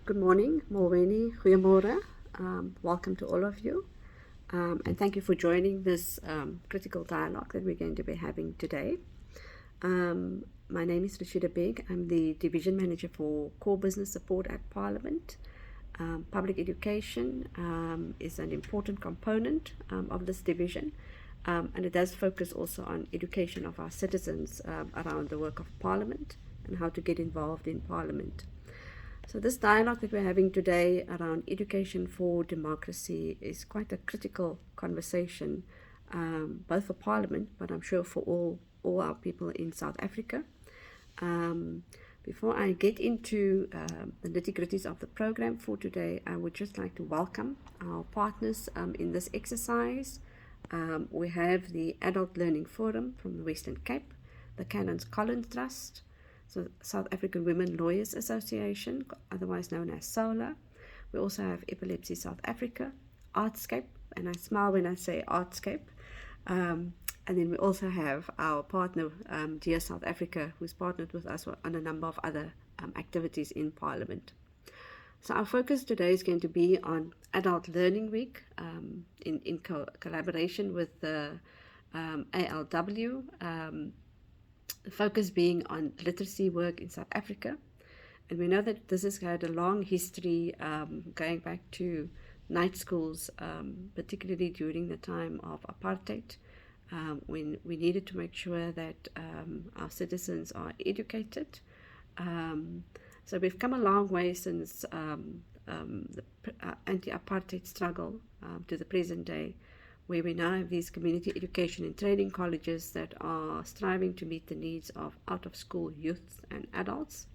Good morning, Molweni, goeiemorgen. Welcome to all of you, and thank you for joining this critical dialogue that we're going to be having today. My name is Ressida Begg. I'm the Division Manager for Core Business Support at Parliament. Public education is an important component of this division, and it does focus also on education of our citizens around the work of Parliament and how to get involved in Parliament. So this dialogue that we're having today around education for democracy is quite a critical conversation, both for Parliament, but I'm sure for all our people in South Africa. Before I get into the nitty-gritties of the program for today, I would just like to welcome our partners in this exercise. We have the Adult Learning Forum from the Western Cape, the Canons Collins Trust, so South African Women Lawyers Association, otherwise known as SOLA. We also have Epilepsy South Africa, Artscape, and I smile when I say Artscape. And then we also have our partner, Dear South Africa, who's partnered with us on a number of other activities in Parliament. So our focus today is going to be on Adult Learning Week in collaboration with the ALW. The focus being on literacy work in South Africa. And we know that this has had a long history going back to night schools, particularly during the time of apartheid, when we needed to make sure that our citizens are educated. So we've come a long way since the anti-apartheid struggle to the present day, where we now have these community education and training colleges that are striving to meet the needs of out-of-school youth and adults.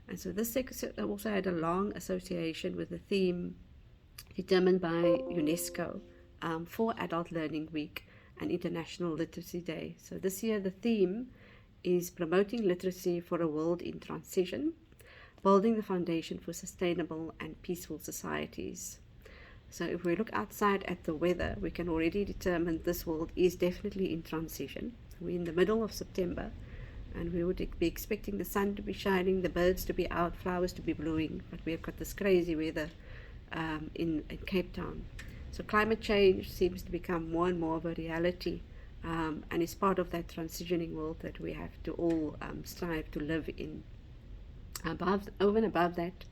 And so this also had a long association with the theme determined by UNESCO for Adult Learning Week and International Literacy Day. So this year the theme is promoting literacy for a world in transition, building the foundation for sustainable and peaceful societies. So if we look outside at the weather, we can already determine this world is definitely in transition. We're in the middle of September, and we would be expecting the sun to be shining, the birds to be out, flowers to be blooming, but we've got this crazy weather in Cape Town. So climate change seems to become more and more of a reality, and is part of that transitioning world that we have to all strive to live in. Over and above that,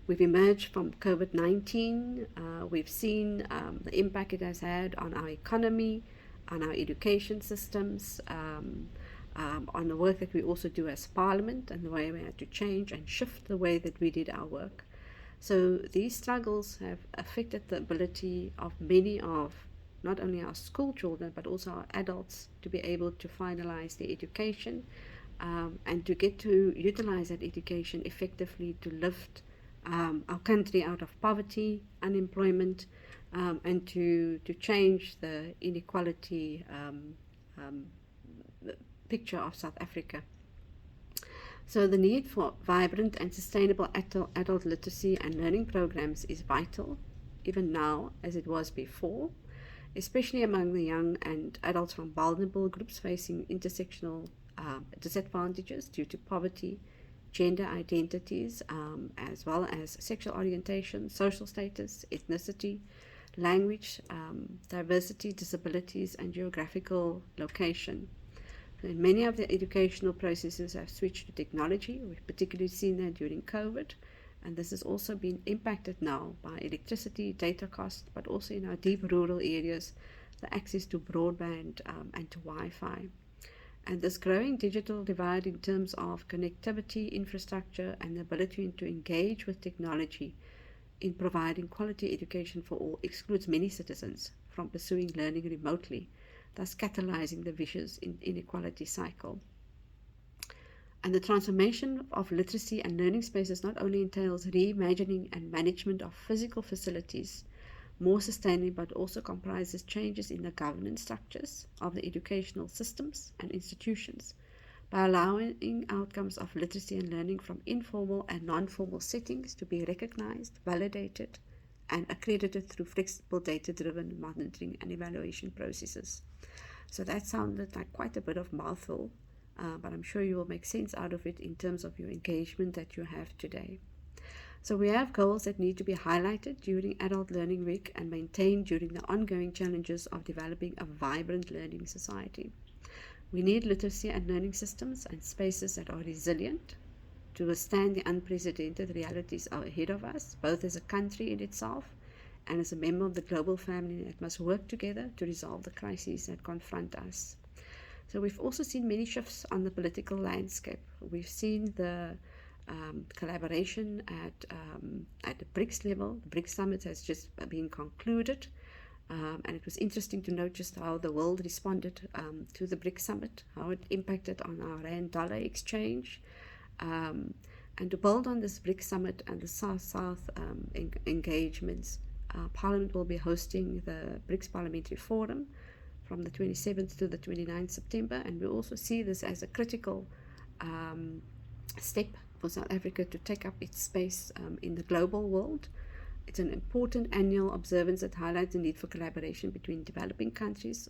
we've emerged from COVID-19. We've seen the impact it has had on our economy, on our education systems, on the work that we also do as Parliament, and the way we had to change and shift the way that we did our work. So these struggles have affected the ability of many of not only our school children, but also our adults to be able to finalize their education and to get to utilize that education effectively to lift our country out of poverty, unemployment, and to change the inequality picture of South Africa. So the need for vibrant and sustainable adult literacy and learning programs is vital, even now as it was before, especially among the young and adults from vulnerable groups facing intersectional disadvantages due to poverty, gender identities, as well as sexual orientation, social status, ethnicity, language, diversity, disabilities, and geographical location. And many of the educational processes have switched to technology. We've particularly seen that during COVID, and this has also been impacted now by electricity, data costs, but also in our deep rural areas, the access to broadband and to Wi-Fi. And this growing digital divide in terms of connectivity, infrastructure, and the ability to engage with technology in providing quality education for all excludes many citizens from pursuing learning remotely, thus catalyzing the vicious inequality cycle. And the transformation of literacy and learning spaces not only entails reimagining and management of physical facilities more sustainably, but also comprises changes in the governance structures of the educational systems and institutions by allowing outcomes of literacy and learning from informal and non-formal settings to be recognized, validated, and accredited through flexible data-driven monitoring and evaluation processes. So that sounded like quite a bit of mouthful, but I'm sure you will make sense out of it in terms of your engagement that you have today. So we have goals that need to be highlighted during Adult Learning Week and maintained during the ongoing challenges of developing a vibrant learning society. We need literacy and learning systems and spaces that are resilient to withstand the unprecedented realities ahead of us, both as a country in itself and as a member of the global family that must work together to resolve the crises that confront us. So we've also seen many shifts on the political landscape. We've seen the collaboration at the BRICS level. The BRICS summit has just been concluded, and it was interesting to note just how the world responded to the BRICS summit, how it impacted on our rand-dollar exchange. And to build on this BRICS summit and the South-South engagements, Parliament will be hosting the BRICS Parliamentary Forum from the 27th to the 29th September, and we also see this as a critical step for South Africa to take up its space in the global world. It's an important annual observance that highlights the need for collaboration between developing countries,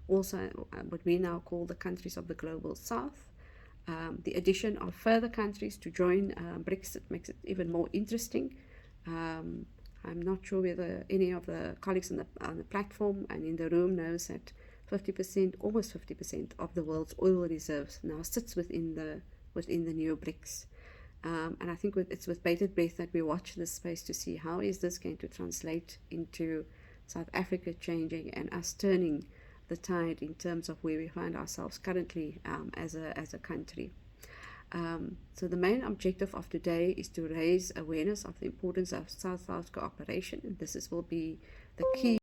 also what we now call the countries of the Global South. The addition of further countries to join BRICS, it makes it even more interesting. I'm not sure whether any of the colleagues on the platform and in the room knows that 50%, almost 50% of the world's oil reserves now sits within the new BRICS. And I think it's with bated breath that we watch this space to see how is this going to translate into South Africa changing and us turning the tide in terms of where we find ourselves currently as a country. So the main objective of today is to raise awareness of the importance of South-South cooperation, and this will be the key